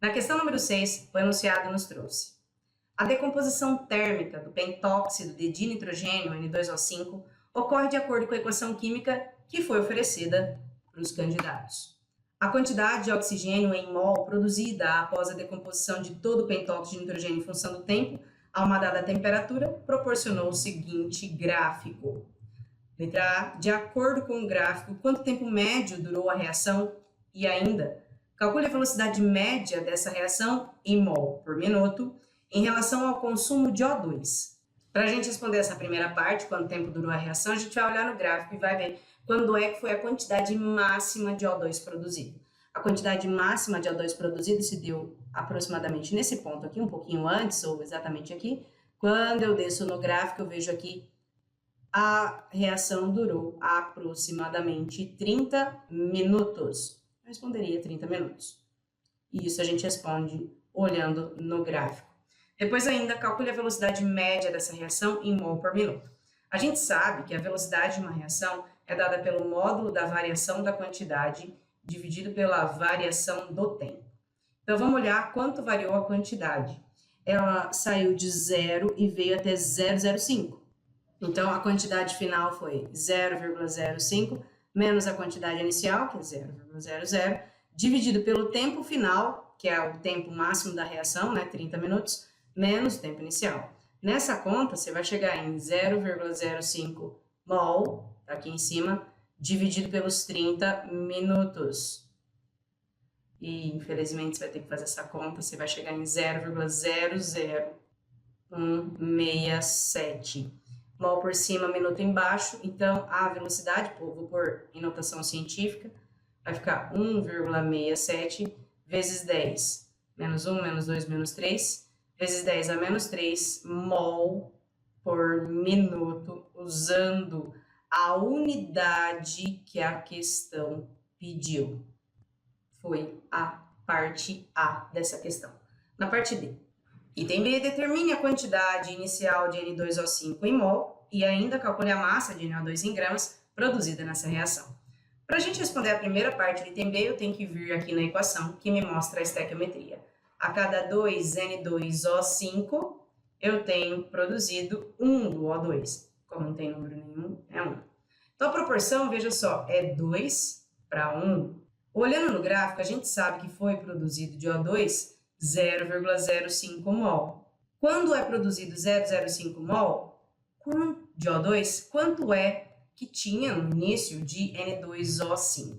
Na questão número 6, o enunciado nos trouxe: a decomposição térmica do pentóxido de dinitrogênio, N2O5, ocorre de acordo com a equação química que foi oferecida para os candidatos. A quantidade de oxigênio em mol produzida após a decomposição de todo o pentóxido de nitrogênio em função do tempo a uma dada temperatura proporcionou o seguinte gráfico. Letra A, de acordo com o gráfico, quanto tempo médio durou a reação? E ainda, calcule a velocidade média dessa reação em mol por minuto em relação ao consumo de O2. Para a gente responder essa primeira parte, quanto tempo durou a reação, a gente vai olhar no gráfico e vai ver quando é que foi a quantidade máxima de O2 produzido. A quantidade máxima de O2 produzido se deu aproximadamente nesse ponto aqui, um pouquinho antes, ou exatamente aqui. Quando eu desço no gráfico, eu vejo aqui a reação durou aproximadamente 30 minutos. Eu responderia 30 minutos. E isso a gente responde olhando no gráfico. Depois ainda, calcule a velocidade média dessa reação em mol por minuto. A gente sabe que a velocidade de uma reação é dada pelo módulo da variação da quantidade dividido pela variação do tempo. Então, vamos olhar quanto variou a quantidade. Ela saiu de 0 e veio até 0,05. Então, a quantidade final foi 0,05 menos a quantidade inicial, que é 0,00, dividido pelo tempo final, que é o tempo máximo da reação, né, 30 minutos, menos o tempo inicial. Nessa conta, você vai chegar em 0,05 mol, tá aqui em cima, dividido pelos 30 minutos. E, infelizmente, você vai ter que fazer essa conta, você vai chegar em 0,00167. Mol por cima, minuto embaixo, então a velocidade, vou pôr em notação científica, vai ficar 1,67 vezes 10, menos 1, menos 2, menos 3, vezes 10 a menos 3, mol por minuto, usando a unidade que a questão pediu. Foi a parte A dessa questão. Na parte D, item B, determine a quantidade inicial de N2O5 em mol e ainda calcule a massa de NO2 em gramas produzida nessa reação. Para a gente responder a primeira parte do item B, eu tenho que vir aqui na equação que me mostra a estequiometria. A cada 2 N2O5, eu tenho produzido 1 do O2. Como não tem número nenhum, é 1. Então, a proporção, veja só, é 2 para 1. Olhando no gráfico, a gente sabe que foi produzido de O2 0,05 mol. Quando é produzido 0,05 mol de O2, quanto é que tinha no início de N2O5?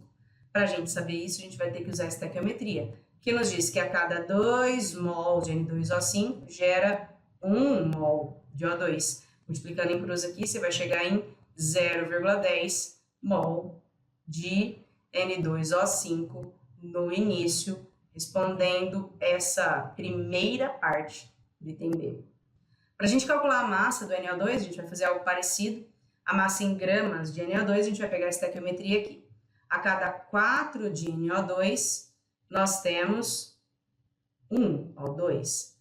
Para a gente saber isso, a gente vai ter que usar a estequiometria, que nos diz que a cada 2 mol de N2O5 gera 1 mol de O2. Multiplicando em cruz aqui, você vai chegar em 0,10 mol de N2O5 no início, respondendo essa primeira parte do item B. Para a gente calcular a massa do NO2, a gente vai fazer algo parecido. A massa em gramas de NO2, a gente vai pegar a estequiometria aqui. A cada 4 de NO2, nós temos 1 O2.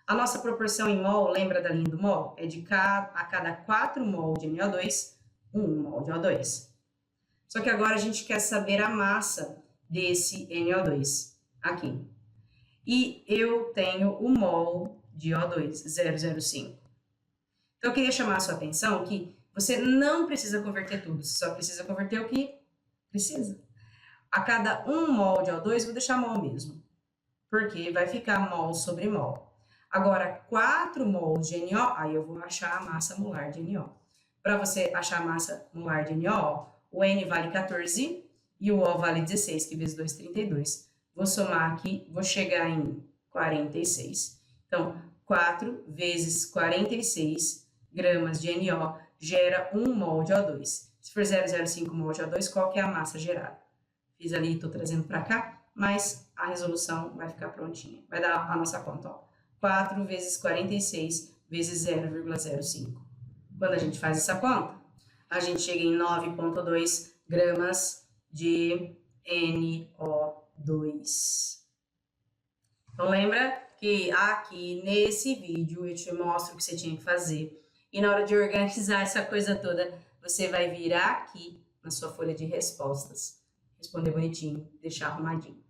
A nossa proporção em mol, lembra da linha do mol? É de a cada 4 mol de NO2, 1 mol de O2. Só que agora a gente quer saber a massa desse NO2 aqui. E eu tenho o mol de O2, 0,05. Então, eu queria chamar a sua atenção que você não precisa converter tudo, você só precisa converter o que precisa. A cada 1 mol de O2, eu vou deixar mol mesmo, porque vai ficar mol sobre mol. Agora, 4 mol de NO, aí eu vou achar a massa molar de NO. Para você achar a massa molar de NO, o N vale 14 e o O vale 16, que vezes 2, 32. Vou somar aqui, vou chegar em 46. Então, 4 vezes 46 gramas de NO gera 1 mol de O2. Se for 0,05 mol de O2, qual que é a massa gerada? Fiz ali, estou trazendo para cá, mas a resolução vai ficar prontinha. Vai dar a nossa conta, ó. 4 vezes 46 vezes 0,05. Quando a gente faz essa conta, a gente chega em 9,2 gramas de NO2. Então, lembra que aqui nesse vídeo eu te mostro o que você tinha que fazer. E na hora de organizar essa coisa toda, você vai virar aqui na sua folha de respostas, responder bonitinho, deixar arrumadinho.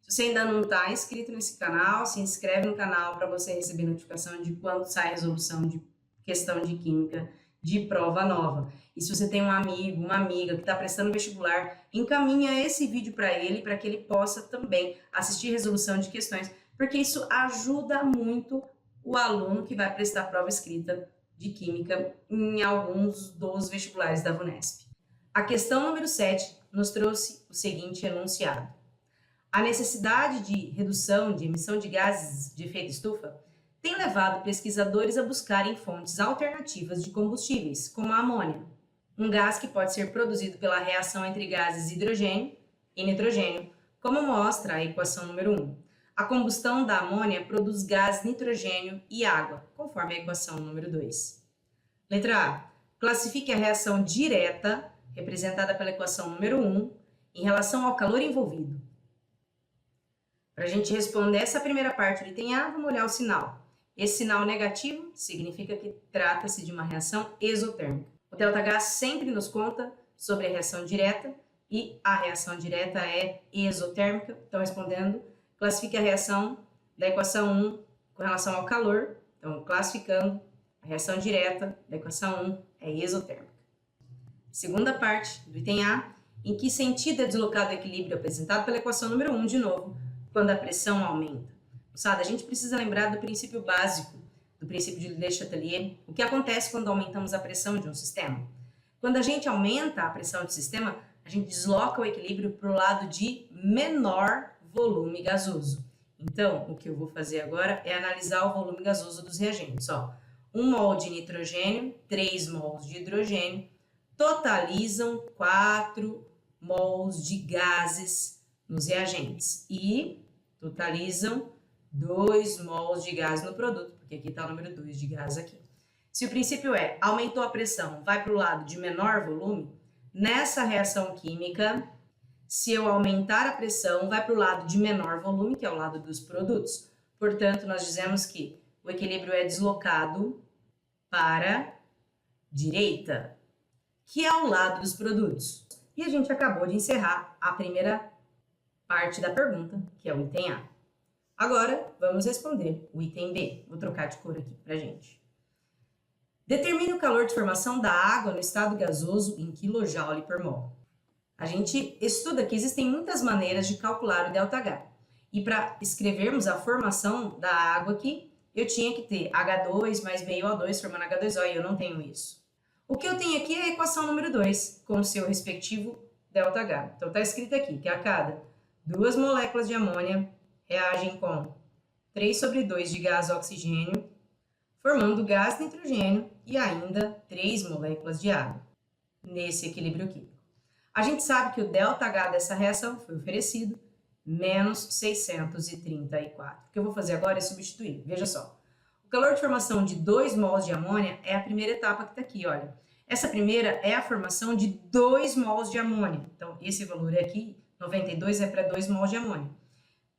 Se Se você ainda não está inscrito nesse canal, se inscreve no canal para você receber notificação de quando sai a resolução de questão de química de prova nova. E se você tem um amigo, uma amiga que está prestando vestibular, encaminha esse vídeo para que ele possa também assistir resolução de questões, porque isso ajuda muito o aluno que vai prestar prova escrita de química em alguns dos vestibulares da VUNESP. A questão número 7 nos trouxe o seguinte enunciado. A necessidade de redução de emissão de gases de efeito estufa tem levado pesquisadores a buscarem fontes alternativas de combustíveis, como a amônia, um gás que pode ser produzido pela reação entre gases hidrogênio e nitrogênio, como mostra a equação número 1. A combustão da amônia produz gás nitrogênio e água, conforme a equação número 2. Letra A. Classifique a reação direta, representada pela equação número 1, em relação ao calor envolvido. Para a gente responder essa primeira parte do item A, vamos olhar o sinal. Esse sinal negativo significa que trata-se de uma reação exotérmica. O ΔH sempre nos conta sobre a reação direta e a reação direta é exotérmica. Então, respondendo, classifique a reação da equação 1 com relação ao calor. Então, classificando, a reação direta da equação 1 é exotérmica. Segunda parte do item A, em que sentido é deslocado o equilíbrio apresentado pela equação número 1, de novo, quando a pressão aumenta. Moçada, a gente precisa lembrar do princípio básico, do princípio de Le Chatelier, o que acontece quando aumentamos a pressão de um sistema. Quando a gente aumenta a pressão do sistema, a gente desloca o equilíbrio para o lado de menor volume gasoso. Então, o que eu vou fazer agora é analisar o volume gasoso dos reagentes. 1 mol de nitrogênio, 3 mols de hidrogênio, totalizam 4 mols de gases nos reagentes e totalizam 2 mols de gás no produto, porque aqui está o número 2 de gás aqui. Se o princípio é, aumentou a pressão, vai para o lado de menor volume, nessa reação química, se eu aumentar a pressão, vai para o lado de menor volume, que é o lado dos produtos. Portanto, nós dizemos que o equilíbrio é deslocado para direita, que é o lado dos produtos. E a gente acabou de encerrar a primeira parte da pergunta, que é o item A. Agora, vamos responder o item B. Vou trocar de cor aqui pra gente. Determine o calor de formação da água no estado gasoso em kJ por mol. A gente estuda que existem muitas maneiras de calcular o ΔH. E para escrevermos a formação da água aqui, eu tinha que ter H2 mais BiO2 formando H2O, e eu não tenho isso. O que eu tenho aqui é a equação número 2, com o seu respectivo ΔH. Então, está escrito aqui que a cada 2 moléculas de amônia reagem com 3 sobre 2 de gás oxigênio, formando gás nitrogênio e ainda 3 moléculas de água, nesse equilíbrio químico. A gente sabe que o ΔH dessa reação foi oferecido menos 634. O que eu vou fazer agora é substituir. Veja só. O calor de formação de 2 mols de amônia é a primeira etapa que está aqui, olha. Essa primeira é a formação de 2 mols de amônia. Então, esse valor aqui, 92, é para 2 mols de amônia.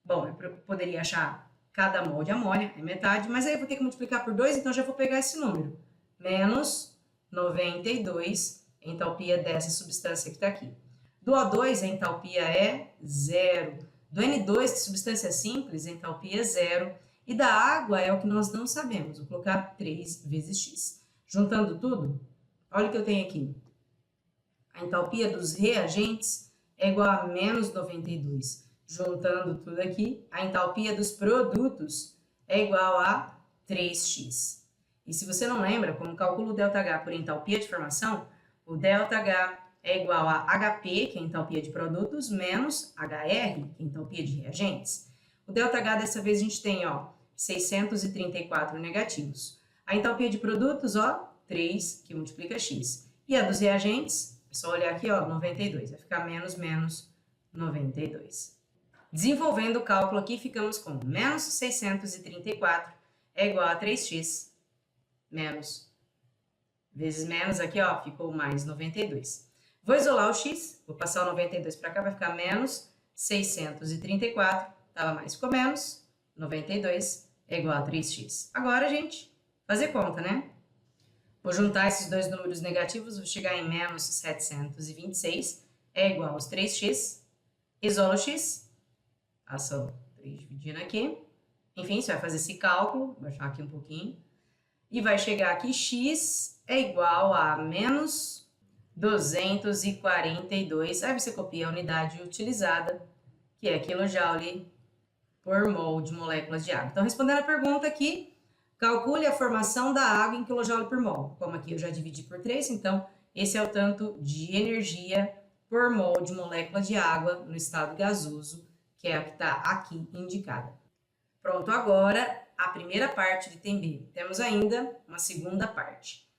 Bom, eu poderia achar cada mol de amônia, é metade, mas aí eu vou ter que multiplicar por 2, então já vou pegar esse número. Menos 92, a entalpia dessa substância que está aqui. Do O2, a entalpia é 0. Do N2, que é substância simples, a entalpia é 0. E da água é o que nós não sabemos. Vou colocar 3 vezes X. Juntando tudo, olha o que eu tenho aqui. A entalpia dos reagentes é igual a menos 92. Juntando tudo aqui, a entalpia dos produtos é igual a 3x. E se você não lembra como calcula o ΔH por entalpia de formação, o ΔH é igual a HP, que é a entalpia de produtos, menos HR, que é a entalpia de reagentes. O ΔH dessa vez a gente tem, 634 negativos. A entalpia de produtos, 3, que multiplica x. E a dos reagentes, é só olhar aqui, 92, vai ficar menos 92. Desenvolvendo o cálculo aqui, ficamos com menos 634 é igual a 3x, menos, vezes menos aqui, ficou mais 92. Vou isolar o x, vou passar o 92 para cá, vai ficar menos 634, estava mais, ficou menos, 92 é igual a 3x. Agora, gente, fazer conta, né? Vou juntar esses dois números negativos, vou chegar em menos 726, é igual aos 3x, isolo x, Ação 3 dividindo aqui. Enfim, você vai fazer esse cálculo, vou baixar aqui um pouquinho. E vai chegar aqui, x é igual a menos 242. Aí você copia a unidade utilizada, que é kJ por mol de moléculas de água. Então, respondendo a pergunta aqui, calcule a formação da água em kJ por mol. Como aqui eu já dividi por 3, então esse é o tanto de energia por mol de molécula de água no estado gasoso, que é a que está aqui indicada. Pronto, agora a primeira parte do item B. Temos ainda uma segunda parte.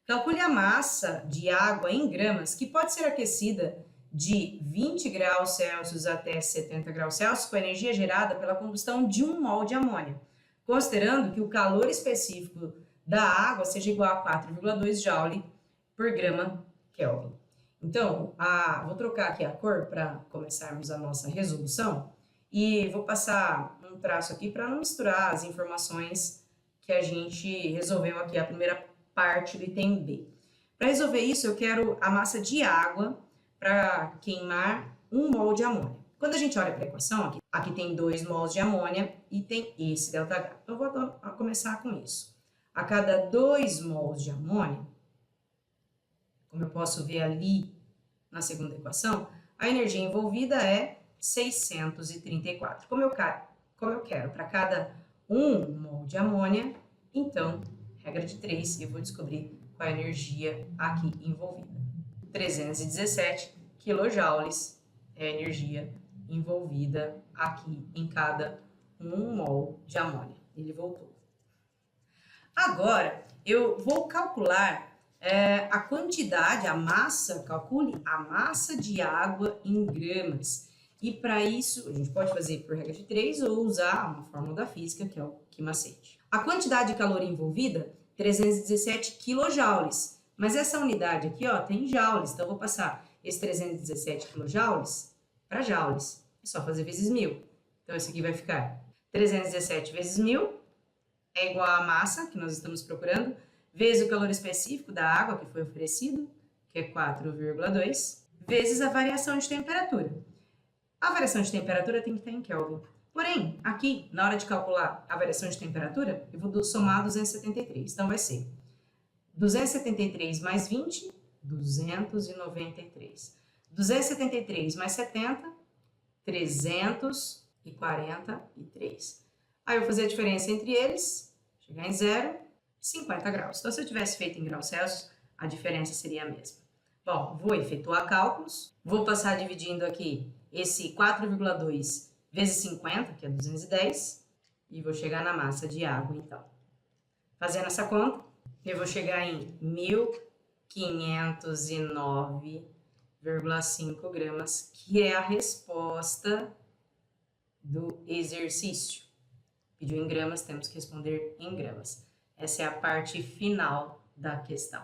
Calcule a massa de água em gramas que pode ser aquecida de 20 graus Celsius até 70 graus Celsius com a energia gerada pela combustão de 1 mol de amônia, considerando que o calor específico da água seja igual a 4,2 joule por grama Kelvin. Então, vou trocar aqui a cor para começarmos a nossa resolução e vou passar um traço aqui para não misturar as informações que a gente resolveu aqui, a primeira parte do item B. Para resolver isso, eu quero a massa de água para queimar 1 mol de amônia. Quando a gente olha para a equação, aqui tem 2 mols de amônia e tem esse ΔH. Então, eu vou começar com isso. A cada 2 mols de amônia, como eu posso ver ali na segunda equação, a energia envolvida é 634. Como eu quero para cada 1 mol de amônia, então, regra de 3, eu vou descobrir qual é a energia aqui envolvida. 317 quilojoules é a energia envolvida aqui em cada 1 mol de amônia. Ele voltou. Agora, eu vou calcular a quantidade, a massa, calcule a massa de água em gramas. E para isso, a gente pode fazer por regra de 3 ou usar uma fórmula da física, que é o quimacete. A quantidade de calor envolvida, 317 quilojoules. Mas essa unidade aqui, ó, tem joules. Então, eu vou passar esse 317 quilojoules para joules. É só fazer vezes 1000. Então, esse aqui vai ficar 317 vezes 1000 é igual à massa que nós estamos procurando, vezes o calor específico da água que foi oferecido, que é 4,2, vezes a variação de temperatura. A variação de temperatura tem que estar em Kelvin. Porém, aqui, na hora de calcular a variação de temperatura, eu vou somar 273. Então, vai ser 273 mais 20, 293. 273 mais 70, 343. Aí eu vou fazer a diferença entre eles, chegar em 0, 50 graus. Então, se eu tivesse feito em graus Celsius, a diferença seria a mesma. Bom, vou efetuar cálculos, vou passar dividindo aqui esse 4,2 vezes 50, que é 210, e vou chegar na massa de água, então. Fazendo essa conta, eu vou chegar em 1.509,5 gramas, que é a resposta do exercício. Pediu em gramas, temos que responder em gramas. Essa é a parte final da questão.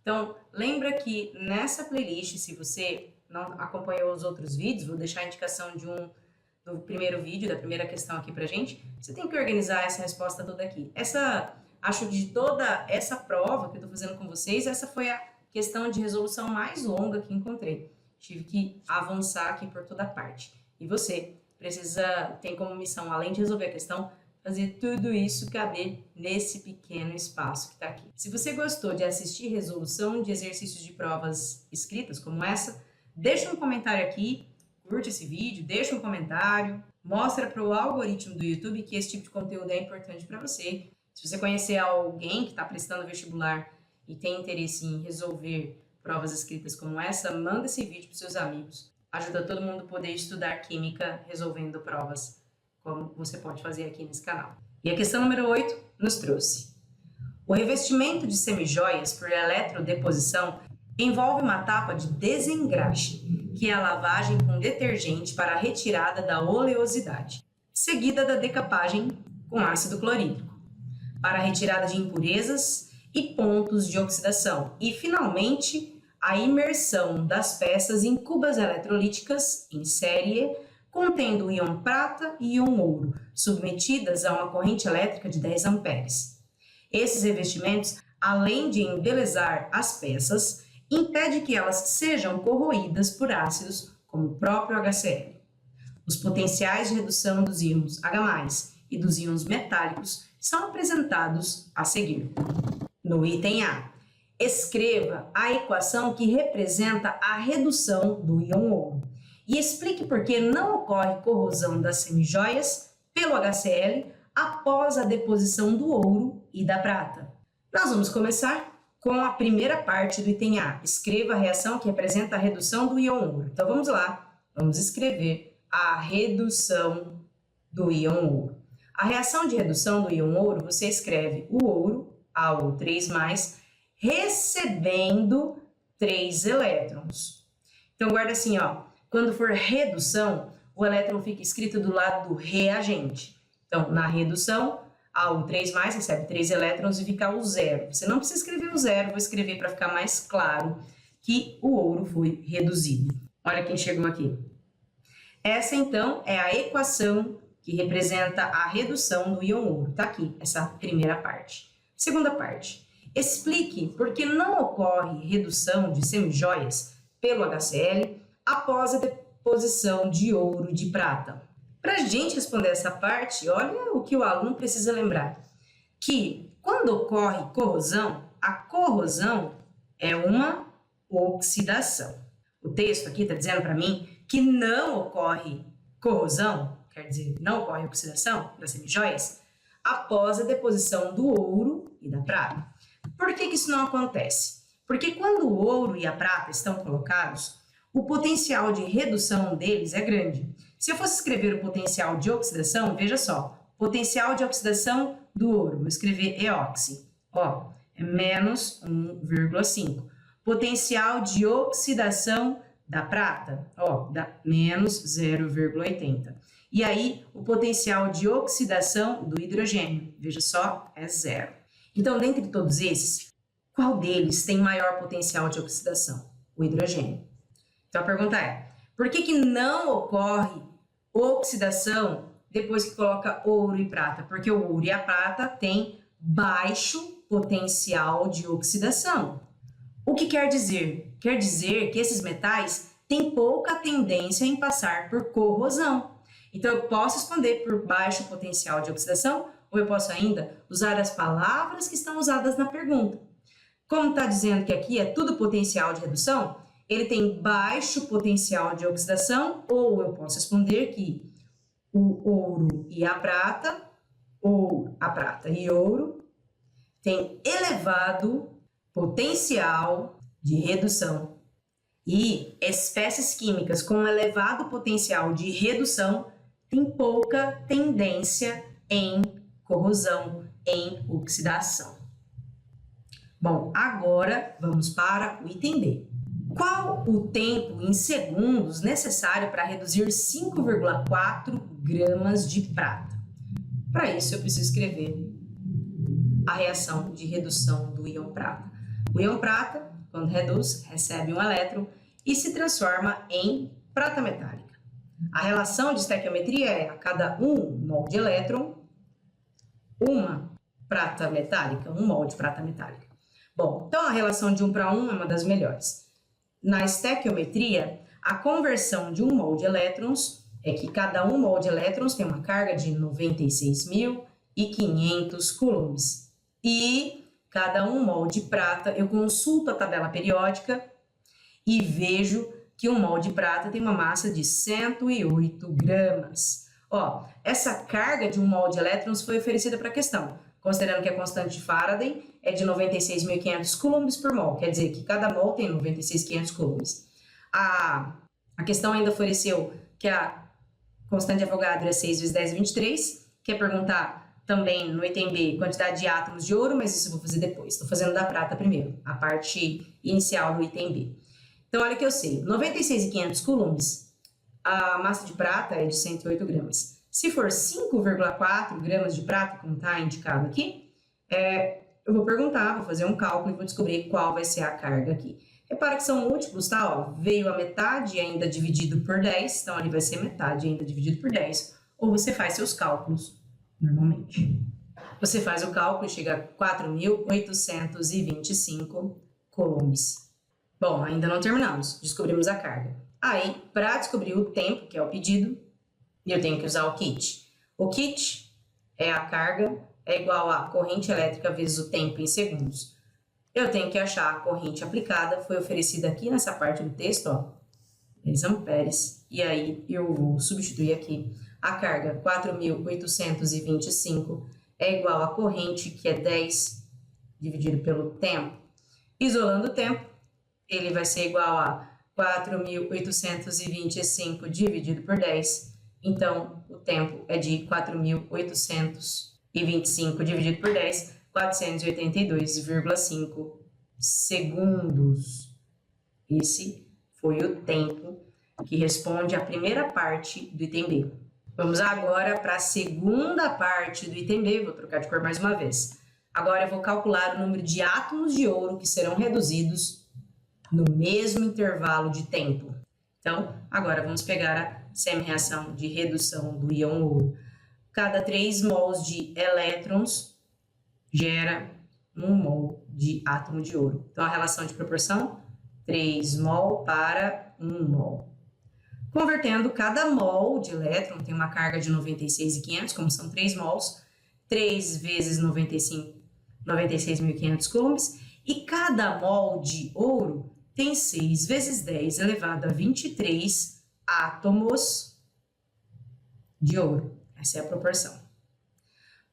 Então, lembra que nessa playlist, se você não acompanhou os outros vídeos, vou deixar a indicação do primeiro vídeo, da primeira questão aqui pra gente. Você tem que organizar essa resposta toda aqui. Acho que de toda essa prova que eu tô fazendo com vocês, essa foi a questão de resolução mais longa que encontrei. Tive que avançar aqui por toda parte. E você tem como missão, além de resolver a questão, fazer tudo isso caber nesse pequeno espaço que está aqui. Se você gostou de assistir resolução de exercícios de provas escritas como essa, deixa um comentário aqui, curte esse vídeo, deixa um comentário, mostra para o algoritmo do YouTube que esse tipo de conteúdo é importante para você. Se você conhecer alguém que está prestando vestibular e tem interesse em resolver provas escritas como essa, manda esse vídeo para os seus amigos. Ajuda todo mundo a poder estudar química resolvendo provas como você pode fazer aqui nesse canal. E a questão número 8 nos trouxe: o revestimento de semijoias por eletrodeposição envolve uma etapa de desengraxe, que é a lavagem com detergente para a retirada da oleosidade, seguida da decapagem com ácido clorídrico, para a retirada de impurezas e pontos de oxidação, e finalmente a imersão das peças em cubas eletrolíticas em série contendo o íon prata e íon ouro, submetidas a uma corrente elétrica de 10 amperes. Esses revestimentos, além de embelezar as peças, impede que elas sejam corroídas por ácidos como o próprio HCl. Os potenciais de redução dos íons H+, e dos íons metálicos são apresentados a seguir. No item A, escreva a equação que representa a redução do íon ouro e explique por que não ocorre corrosão das semijoias pelo HCl após a deposição do ouro e da prata. Nós vamos começar com a primeira parte do item A. Escreva a reação que representa a redução do íon ouro. Então vamos lá, vamos escrever a redução do íon ouro. A reação de redução do íon ouro, você escreve o ouro, AO3+, recebendo 3 elétrons. Então guarda assim, ó, quando for redução, o elétron fica escrito do lado do reagente. Então, na redução, AO3+, recebe 3 elétrons e fica o zero. Você não precisa escrever o zero, vou escrever para ficar mais claro que o ouro foi reduzido. Olha quem chegou aqui. Essa, então, é a equação que representa a redução do íon ouro. Está aqui, essa primeira parte. Segunda parte. Explique por que não ocorre redução de semijoias pelo HCl após a deposição de ouro e de prata. Para a gente responder essa parte, olha o que o aluno precisa lembrar. Que quando ocorre corrosão, a corrosão é uma oxidação. O texto aqui está dizendo para mim que não ocorre corrosão, quer dizer, não ocorre oxidação das semijoias, após a deposição do ouro e da prata. Por que isso não acontece? Porque quando o ouro e a prata estão colocados, o potencial de redução deles é grande. Se eu fosse escrever o potencial de oxidação, veja só, potencial de oxidação do ouro, vou escrever EOXI, ó, é menos 1,5. Potencial de oxidação da prata, ó, dá menos 0,80. E aí, o potencial de oxidação do hidrogênio, veja só, é 0. Então, dentre todos esses, qual deles tem maior potencial de oxidação? O hidrogênio. Então, a pergunta é, por que não ocorre oxidação depois que coloca ouro e prata? Porque o ouro e a prata têm baixo potencial de oxidação. O que quer dizer? Quer dizer que esses metais têm pouca tendência em passar por corrosão. Então, eu posso responder por baixo potencial de oxidação ou eu posso ainda usar as palavras que estão usadas na pergunta. Como está dizendo que aqui é tudo potencial de redução, ele tem baixo potencial de oxidação, ou eu posso responder que o ouro e a prata, ou a prata e ouro, tem elevado potencial de redução. E espécies químicas com elevado potencial de redução têm pouca tendência em corrosão, em oxidação. Bom, agora vamos para o item B. Qual o tempo em segundos necessário para reduzir 5,4 gramas de prata? Para isso, eu preciso escrever a reação de redução do íon prata. O íon prata, quando reduz, recebe um elétron e se transforma em prata metálica. A relação de estequiometria é a cada 1 mol de elétron, uma prata metálica, 1 mol de prata metálica. Bom, então a relação de 1 para 1 é uma das melhores. Na estequiometria, a conversão de 1 mol de elétrons é que cada 1 mol de elétrons tem uma carga de 96.500 coulombs. E cada 1 mol de prata, eu consulto a tabela periódica e vejo que 1 mol de prata tem uma massa de 108 gramas. Ó, essa carga de 1 mol de elétrons foi oferecida para a questão, considerando que a constante de Faraday é de 96.500 coulombs por mol, quer dizer que cada mol tem 96.500 coulombs. A questão ainda ofereceu que a constante de Avogadro é 6 vezes 10 a 23, quer perguntar também no item B quantidade de átomos de ouro, mas isso eu vou fazer depois, estou fazendo da prata primeiro, a parte inicial do item B. Então, olha que eu sei, 96.500 coulombs, a massa de prata é de 108 gramas. Se for 5,4 gramas de prata, como está indicado aqui, eu vou perguntar, vou fazer um cálculo e vou descobrir qual vai ser a carga aqui. Repara que são múltiplos, tá? Ó, veio a metade ainda dividido por 10, então ali vai ser metade ainda dividido por 10. Ou você faz seus cálculos normalmente. Você faz o cálculo e chega a 4.825 coulombs. Bom, ainda não terminamos, descobrimos a carga. Aí, para descobrir o tempo, que é o pedido, E eu tenho que usar o kit. O kit é a carga, é igual a corrente elétrica vezes o tempo em segundos. Eu tenho que achar a corrente aplicada, foi oferecida aqui nessa parte do texto, ó, 10 amperes. E aí eu vou substituir aqui a carga 4.825 é igual a corrente, que é 10 dividido pelo tempo. Isolando o tempo, ele vai ser igual a 4.825 dividido por 10. Então, o tempo é de 4.825 dividido por 10, 482,5 segundos. Esse foi o tempo que responde à primeira parte do item B. Vamos agora para a segunda parte do item B. Vou trocar de cor mais uma vez. Agora eu vou calcular o número de átomos de ouro que serão reduzidos no mesmo intervalo de tempo. Então, agora vamos pegar a semi-reação de redução do íon ouro. Cada 3 mols de elétrons gera 1 mol de átomo de ouro. Então, a relação de proporção, 3 mol para 1 mol. Convertendo, cada mol de elétron tem uma carga de 96.500, como são 3 mols, 3 vezes 96.500 coulombs, e cada mol de ouro tem 6 vezes 10 elevado a 23 átomos de ouro. Essa é a proporção.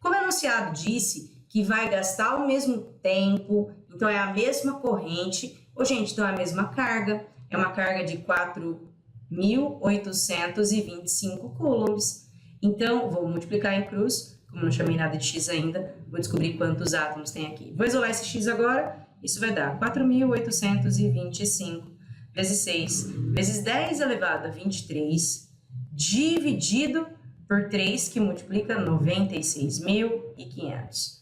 Como o enunciado disse que vai gastar o mesmo tempo, então é a mesma corrente, ou gente, então é a mesma carga, é uma carga de 4.825 coulombs. Então, vou multiplicar em cruz, como não chamei nada de x ainda, vou descobrir quantos átomos tem aqui. Vou isolar esse x agora, isso vai dar 4.825 vezes 6, vezes 10 elevado a 23, dividido por 3, que multiplica 96.500.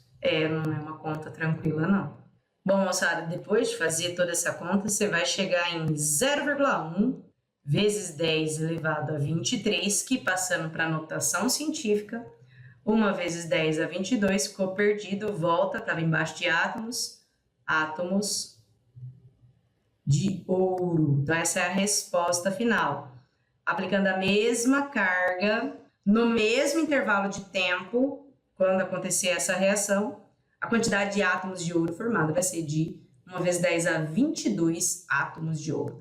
Não é uma conta tranquila, não. Bom, moçada, depois de fazer toda essa conta, você vai chegar em 0,1 vezes 10 elevado a 23, que passando para a notação científica, 1 vezes 10 a 22, ficou perdido, volta, estava embaixo de átomos de ouro. Então, essa é a resposta final. Aplicando a mesma carga, no mesmo intervalo de tempo, quando acontecer essa reação, a quantidade de átomos de ouro formada vai ser de 1 vezes 10 a 22 átomos de ouro.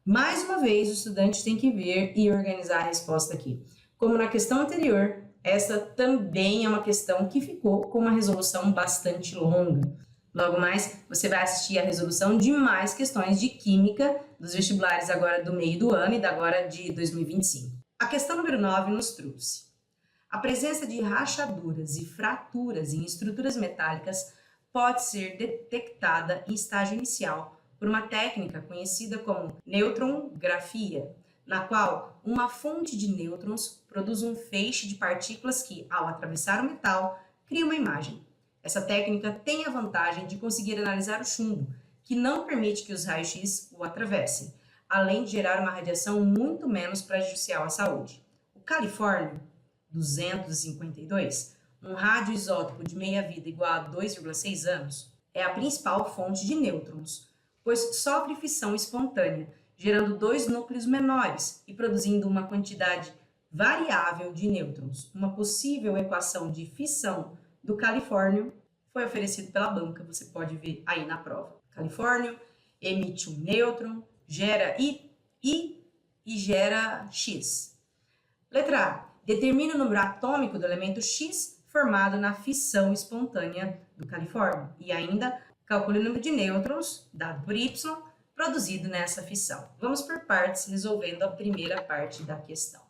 Mais uma vez, o estudante tem que ver e organizar a resposta aqui. Como na questão anterior, essa também é uma questão que ficou com uma resolução bastante longa. Logo mais, você vai assistir a resolução de mais questões de química dos vestibulares agora do meio do ano e da agora de 2025. A questão número 9 nos trouxe: a presença de rachaduras e fraturas em estruturas metálicas pode ser detectada em estágio inicial por uma técnica conhecida como neutrografia, na qual uma fonte de nêutrons produz um feixe de partículas que, ao atravessar o metal, cria uma imagem. Essa técnica tem a vantagem de conseguir analisar o chumbo, que não permite que os raios-x o atravessem, além de gerar uma radiação muito menos prejudicial à saúde. O califórnio 252, um radioisótopo de meia-vida igual a 2,6 anos, é a principal fonte de nêutrons, pois sofre fissão espontânea, gerando 2 núcleos menores e produzindo uma quantidade variável de nêutrons. Uma possível equação de fissão do califórnio foi oferecido pela banca, você pode ver aí na prova. Califórnio emite um nêutron, gera I e gera X. Letra A. Determina o número atômico do elemento X formado na fissão espontânea do califórnio. E ainda, calcule o número de nêutrons, dado por Y, produzido nessa fissão. Vamos por partes, resolvendo a primeira parte da questão.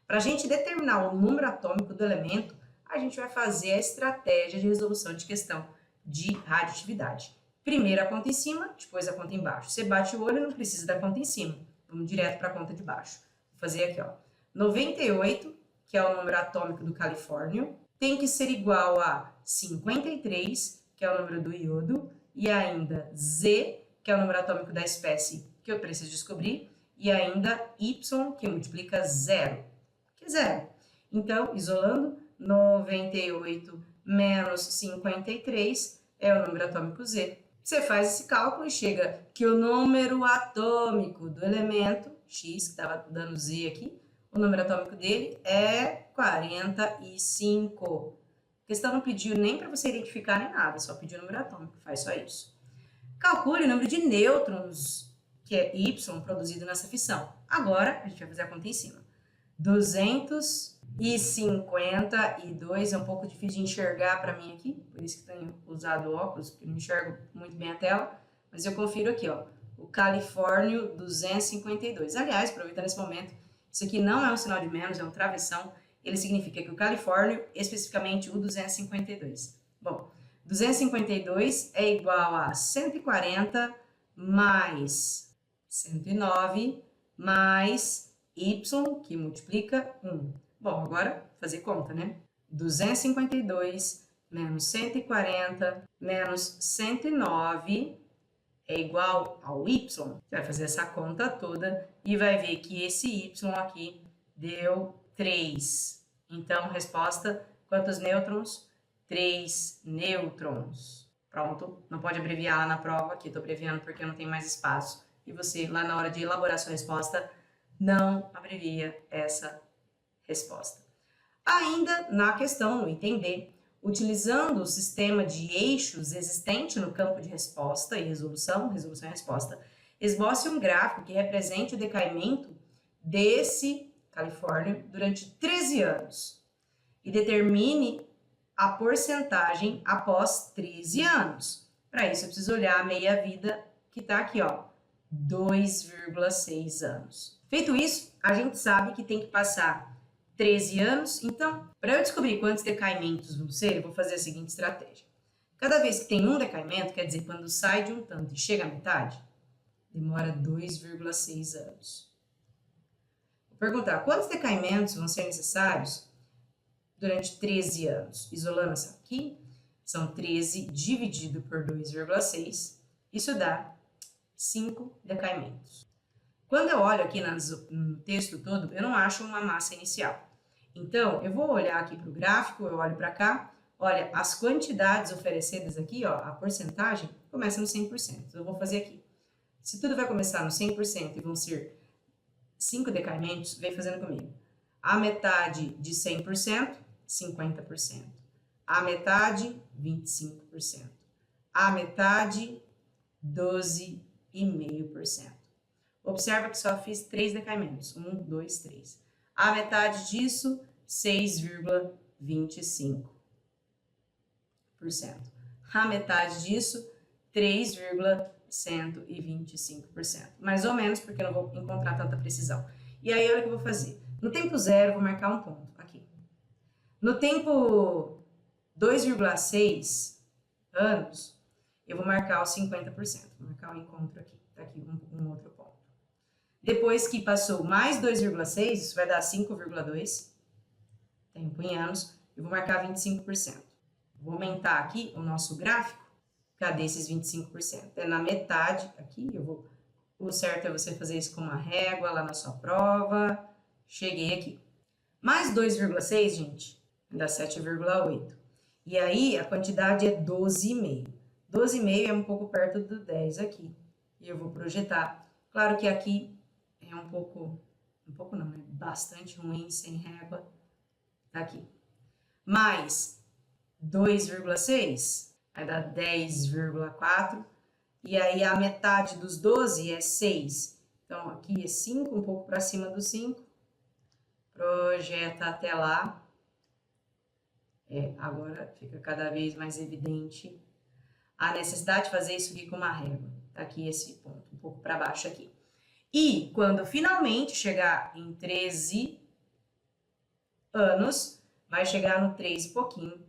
Para a gente determinar o número atômico do elemento, a gente vai fazer a estratégia de resolução de questão de radioatividade. Primeiro a conta em cima, depois a conta embaixo. Você bate o olho, não precisa da conta em cima. Vamos direto para a conta de baixo. Vou fazer aqui, ó. 98, que é o número atômico do califórnio, tem que ser igual a 53, que é o número do iodo, e ainda Z, que é o número atômico da espécie que eu preciso descobrir, e ainda Y, que multiplica 0, que é 0. Então, isolando, 98 menos 53 é o número atômico Z. Você faz esse cálculo e chega que o número atômico do elemento X, que estava dando Z aqui, O número atômico dele é 45. A questão não pediu nem para você identificar nem nada, só pediu o número atômico, faz só isso. Calcule o número de nêutrons, que é Y, produzido nessa fissão. Agora, a gente vai fazer a conta em cima. 252, é um pouco difícil de enxergar para mim aqui, por isso que tenho usado óculos, porque não enxergo muito bem a tela, mas eu confiro aqui, ó, o Califórnio 252. Aliás, aproveitando esse momento, isso aqui não é um sinal de menos, é um travessão, ele significa que o Califórnio, especificamente o 252. Bom, 252 é igual a 140 mais 109 mais y, que multiplica 1. Bom, agora fazer conta, né? 252 menos 140 menos 109 é igual ao y. Você vai fazer essa conta toda e vai ver que esse y aqui deu 3. Então, resposta, quantos nêutrons? 3 nêutrons. Pronto, não pode abreviar lá na prova, aqui estou abreviando porque não tem mais espaço. E você, lá na hora de elaborar sua resposta, não abrevia essa resposta. Ainda na questão, no item B, utilizando o sistema de eixos existente no campo de resposta e resolução e resposta, esboce um gráfico que represente o decaimento desse Califórnio durante 13 anos e determine a porcentagem após 13 anos. Para isso, eu preciso olhar a meia-vida que está aqui, ó, 2,6 anos. Feito isso, a gente sabe que tem que passar 13 anos. Então, para eu descobrir quantos decaimentos vão ser, eu vou fazer a seguinte estratégia. Cada vez que tem um decaimento, quer dizer, quando sai de um tanto e chega à metade, demora 2,6 anos. Vou perguntar, quantos decaimentos vão ser necessários durante 13 anos? Isolando essa aqui, são 13 dividido por 2,6, isso dá 5 decaimentos. Quando eu olho aqui no texto todo, eu não acho uma massa inicial. Então, eu vou olhar aqui para o gráfico, eu olho para cá, olha, as quantidades oferecidas aqui, ó, a porcentagem, começa no 100%. Eu vou fazer aqui. Se tudo vai começar no 100% e vão ser 5 decaimentos, vem fazendo comigo. A metade de 100%, 50%. A metade, 25%. A metade, 12,5%. Observa que só fiz 3 decaimentos. 1, 2, 3. A metade disso, 6,25%. A metade disso, 3,125%. Mais ou menos, porque eu não vou encontrar tanta precisão. E aí, olha o que eu vou fazer. No tempo 0, eu vou marcar um ponto. Aqui. No tempo 2,6 anos, eu vou marcar os 50%. Vou marcar o encontro aqui. Tá aqui um outro ponto. Depois que passou mais 2,6, isso vai dar 5,2 tempo em anos, eu vou marcar 25%. Vou aumentar aqui o nosso gráfico. Cadê esses 25%? É na metade aqui, o certo é você fazer isso com uma régua lá na sua prova. Cheguei aqui. Mais 2,6, gente, dá 7,8. E aí a quantidade é 12,5. 12,5 é um pouco perto do 10 aqui. E eu vou projetar. Claro que aqui é um pouco não, é bastante ruim, sem régua, tá aqui. Mais 2,6 vai dar 10,4, e aí a metade dos 12 é 6. Então, aqui é 5, um pouco para cima do 5, projeta até lá. Agora fica cada vez mais evidente a necessidade de fazer isso aqui com uma régua. Tá aqui esse ponto, um pouco para baixo aqui. E quando finalmente chegar em 13 anos, vai chegar no 3 e pouquinho,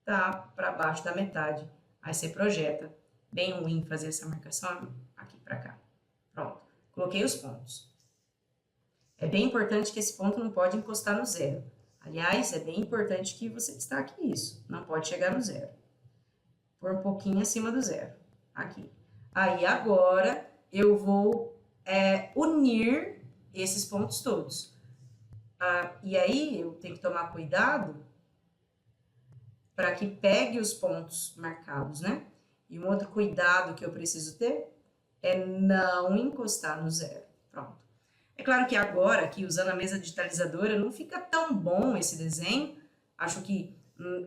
tá para baixo da metade. Aí você projeta. Bem ruim fazer essa marcação aqui para cá. Pronto, coloquei os pontos. É bem importante que esse ponto não pode encostar no 0. Aliás, é bem importante que você destaque isso. Não pode chegar no 0. Por um pouquinho acima do 0. Aqui. Aí agora eu vou unir esses pontos todos. E aí eu tenho que tomar cuidado para que pegue os pontos marcados, né? E um outro cuidado que eu preciso ter é não encostar no 0. Pronto. É claro que agora, aqui usando a mesa digitalizadora, não fica tão bom esse desenho. Acho que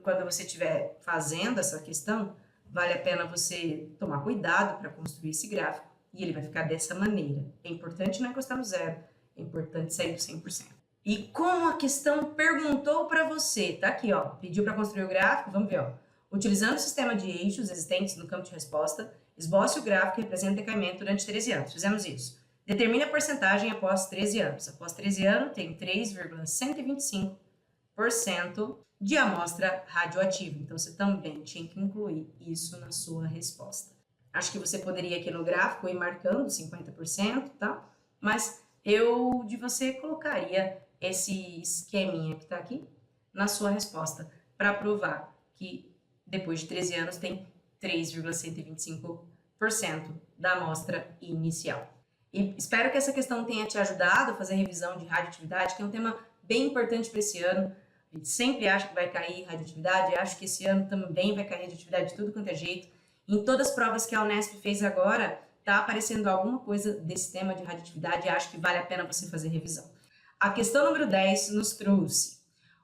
quando você estiver fazendo essa questão, vale a pena você tomar cuidado para construir esse gráfico e ele vai ficar dessa maneira. É importante não encostar no zero, é importante sair do 100%. E como a questão perguntou para você, tá aqui, ó, pediu para construir o gráfico, vamos ver, ó. Utilizando o sistema de eixos existentes no campo de resposta, esboce o gráfico que representa o decaimento durante 13 anos. Fizemos isso. Determine a porcentagem após 13 anos. Após 13 anos, tem 3,125% de amostra radioativa. Então, você também tinha que incluir isso na sua resposta. Acho que você poderia aqui no gráfico ir marcando 50%, tá? Mas eu de você colocaria esse esqueminha que está aqui na sua resposta para provar que depois de 13 anos tem 3,125% da amostra inicial. E espero que essa questão tenha te ajudado a fazer a revisão de radioatividade, que é um tema bem importante para esse ano. A gente sempre acha que vai cair radioatividade, acho que esse ano também vai cair radioatividade de tudo quanto é jeito. Em todas as provas que a Unesp fez agora, está aparecendo alguma coisa desse tema de radioatividade e acho que vale a pena você fazer revisão. A questão número 10 nos trouxe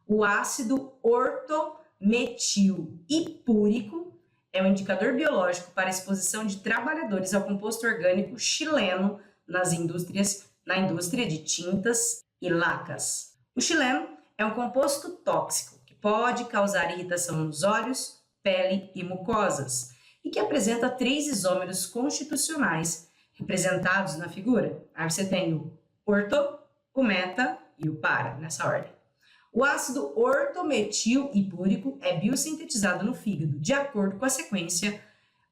o ácido ortometilhipúrico, é um indicador biológico para a exposição de trabalhadores ao composto orgânico chileno na indústria de tintas e lacas. O chileno é um composto tóxico que pode causar irritação nos olhos, pele e mucosas e que apresenta 3 isômeros constitucionais representados na figura. Aí você tem o orto, o meta e o para, nessa ordem. O ácido ortometilhipúrico é biosintetizado no fígado de acordo com a sequência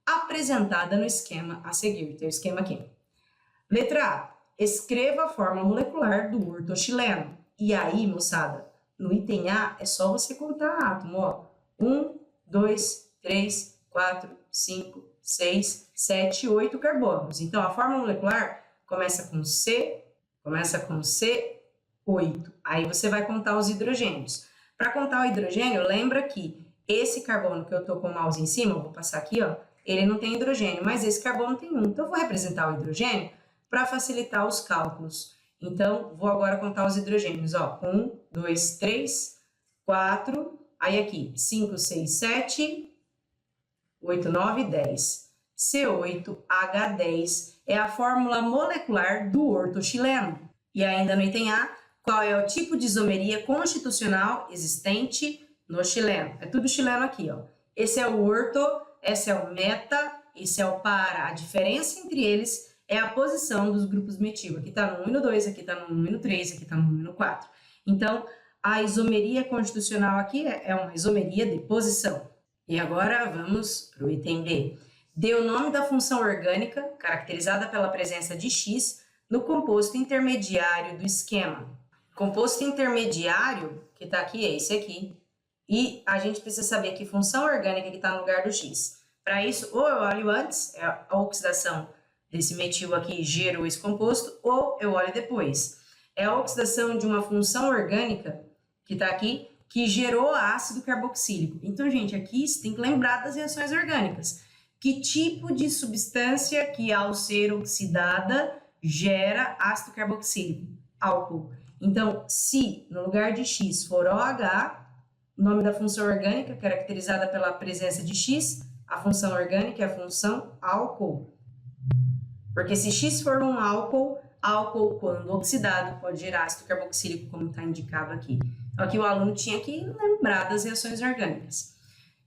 apresentada no esquema a seguir. Tem o esquema aqui. Letra A. Escreva a fórmula molecular do ortochileno. E aí, moçada, no item A é só você contar átomo, ó. 1, 2, 3, 4, 5, 6, 7, 8 carbonos. Então, a fórmula molecular começa com C8. Aí você vai contar os hidrogênios. Para contar o hidrogênio, lembra que esse carbono que eu estou com o mouse em cima, eu vou passar aqui, ó, ele não tem hidrogênio, mas esse carbono tem 1. Então, eu vou representar o hidrogênio para facilitar os cálculos. Então, vou agora contar os hidrogênios, ó. 1, 2, 3, 4, aí aqui, 5, 6, 7, 8, 9, 10. C8H10 é a fórmula molecular do ortochileno. E ainda no item A, qual é o tipo de isomeria constitucional existente no chileno? É tudo chileno aqui, ó. Esse é o orto, esse é o meta, esse é o para. A diferença entre eles é a posição dos grupos metil. Aqui está no 1 e no 2, aqui está no 1 e no 3, aqui está no 1 e no 4. Então, a isomeria constitucional aqui é uma isomeria de posição. E agora vamos para o item B. Dê o nome da função orgânica, caracterizada pela presença de X, no composto intermediário do esquema. Composto intermediário, que está aqui, é esse aqui. E a gente precisa saber que função orgânica que está no lugar do X. Para isso, ou eu olho antes, é a oxidação desse metil aqui gerou esse composto, ou eu olho depois. É a oxidação de uma função orgânica, que está aqui, que gerou ácido carboxílico. Então, gente, aqui você tem que lembrar das reações orgânicas. Que tipo de substância que, ao ser oxidada, gera ácido carboxílico? Álcool. Então, se no lugar de X for OH, o nome da função orgânica, caracterizada pela presença de X, a função orgânica é a função álcool. Porque se X for um álcool, quando oxidado, pode gerar ácido carboxílico, como está indicado aqui. Então, aqui o aluno tinha que lembrar das reações orgânicas.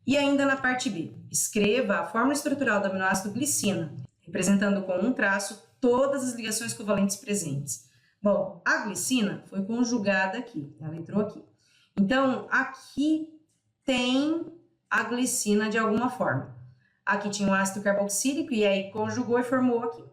E ainda na parte B, escreva a fórmula estrutural do aminoácido glicina, representando com um traço todas as ligações covalentes presentes. Bom, a glicina foi conjugada aqui, ela entrou aqui. Então, aqui tem a glicina de alguma forma. Aqui tinha um ácido carboxílico e aí conjugou e formou aqui.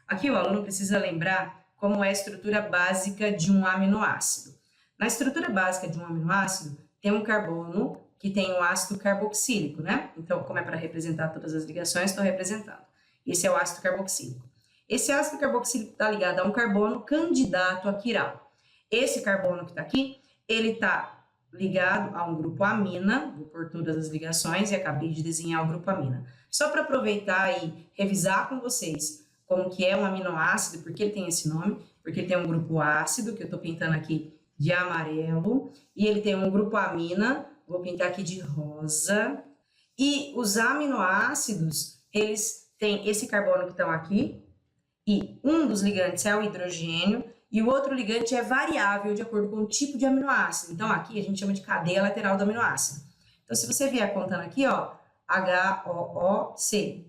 Aqui o aluno precisa lembrar como é a estrutura básica de um aminoácido. Na estrutura básica de um aminoácido, tem um carbono que tem o ácido carboxílico, né? Então, como é para representar todas as ligações, estou representando. Esse é o ácido carboxílico. Esse ácido carboxílico está ligado a um carbono candidato a quiral. Esse carbono que está aqui, ele está ligado a um grupo amina, vou pôr todas as ligações e acabei de desenhar o grupo amina. Só para aproveitar e revisar com vocês como que é um aminoácido, porque ele tem esse nome, porque ele tem um grupo ácido, que eu estou pintando aqui de amarelo, e ele tem um grupo amina, vou pintar aqui de rosa. E os aminoácidos, eles têm esse carbono que estão aqui, e um dos ligantes é o hidrogênio, e o outro ligante é variável de acordo com o tipo de aminoácido. Então, aqui a gente chama de cadeia lateral do aminoácido. Então, se você vier contando aqui, ó, HOOC,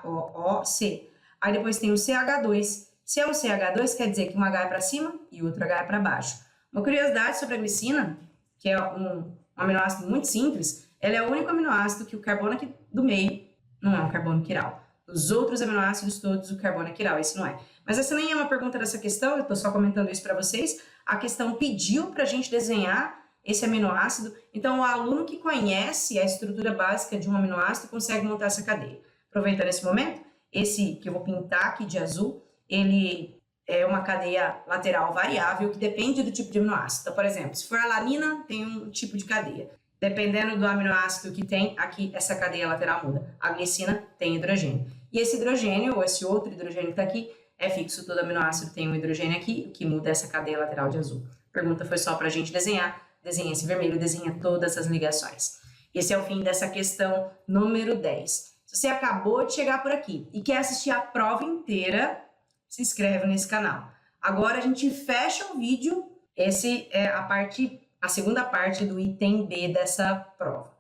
HOOC. Aí depois tem o CH2. Se é um CH2, quer dizer que um H é para cima e o outro H é para baixo. Uma curiosidade sobre a glicina, que é um aminoácido muito simples, ela é o único aminoácido que o carbono aqui do meio não é um carbono quiral. Os outros aminoácidos todos, o carbono é quiral, esse não é. Mas essa nem é uma pergunta dessa questão, eu estou só comentando isso para vocês. A questão pediu para a gente desenhar esse aminoácido, então o aluno que conhece a estrutura básica de um aminoácido consegue montar essa cadeia. Aproveitando esse momento, esse que eu vou pintar aqui de azul, ele é uma cadeia lateral variável que depende do tipo de aminoácido. Então, por exemplo, se for alanina, tem um tipo de cadeia. Dependendo do aminoácido que tem, aqui essa cadeia lateral muda. A glicina tem hidrogênio. E esse hidrogênio, ou esse outro hidrogênio que está aqui, é fixo, todo aminoácido tem um hidrogênio aqui, o que muda essa cadeia lateral de azul. A pergunta foi só para a gente desenhar. Desenha esse vermelho, desenha todas as ligações. Esse é o fim dessa questão número 10. Se você acabou de chegar por aqui e quer assistir a prova inteira, se inscreve nesse canal. Agora a gente fecha o vídeo. Esse é a segunda parte do item B dessa prova.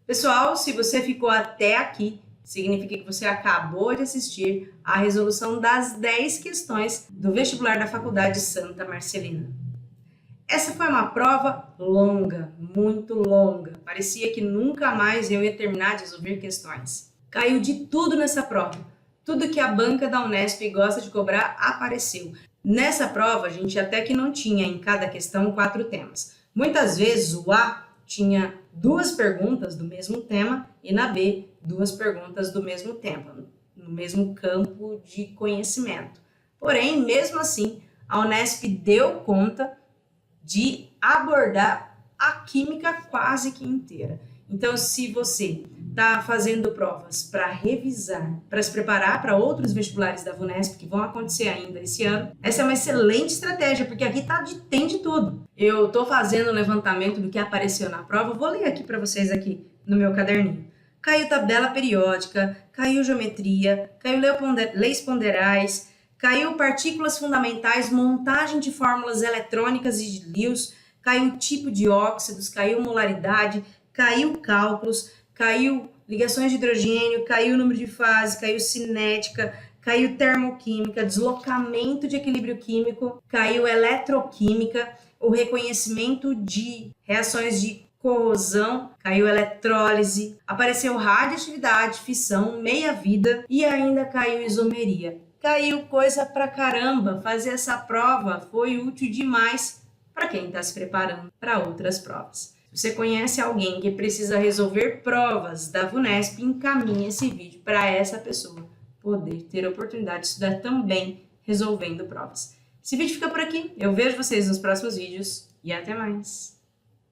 Pessoal, se você ficou até aqui, significa que você acabou de assistir a resolução das 10 questões do vestibular da Faculdade Santa Marcelina. Essa foi uma prova longa, muito longa. Parecia que nunca mais eu ia terminar de resolver questões. Caiu de tudo nessa prova. Tudo que a banca da Unesp gosta de cobrar apareceu. Nessa prova, a gente até que não tinha em cada questão 4 temas. Muitas vezes o A tinha 2 perguntas do mesmo tema e na B 2 perguntas do mesmo tema, no mesmo campo de conhecimento. Porém, mesmo assim, a Unesp deu conta de abordar a química quase que inteira. Então, se você está fazendo provas para revisar, para se preparar para outros vestibulares da Vunesp que vão acontecer ainda esse ano, essa é uma excelente estratégia, porque aqui tem de tudo. Eu estou fazendo o levantamento do que apareceu na prova, vou ler aqui para vocês aqui no meu caderninho. Caiu tabela periódica, caiu geometria, caiu leis ponderais, caiu partículas fundamentais, montagem de fórmulas eletrônicas e de Lewis, caiu tipo de óxidos, caiu molaridade, caiu cálculos, caiu ligações de hidrogênio, caiu número de fase, caiu cinética, caiu termoquímica, deslocamento de equilíbrio químico, caiu eletroquímica, o reconhecimento de reações de corrosão, caiu eletrólise, apareceu radioatividade, fissão, meia-vida e ainda caiu isomeria. Caiu coisa pra caramba, fazer essa prova foi útil demais para quem está se preparando para outras provas. Se você conhece alguém que precisa resolver provas da Vunesp, encaminhe esse vídeo para essa pessoa poder ter a oportunidade de estudar também resolvendo provas. Esse vídeo fica por aqui, eu vejo vocês nos próximos vídeos e até mais!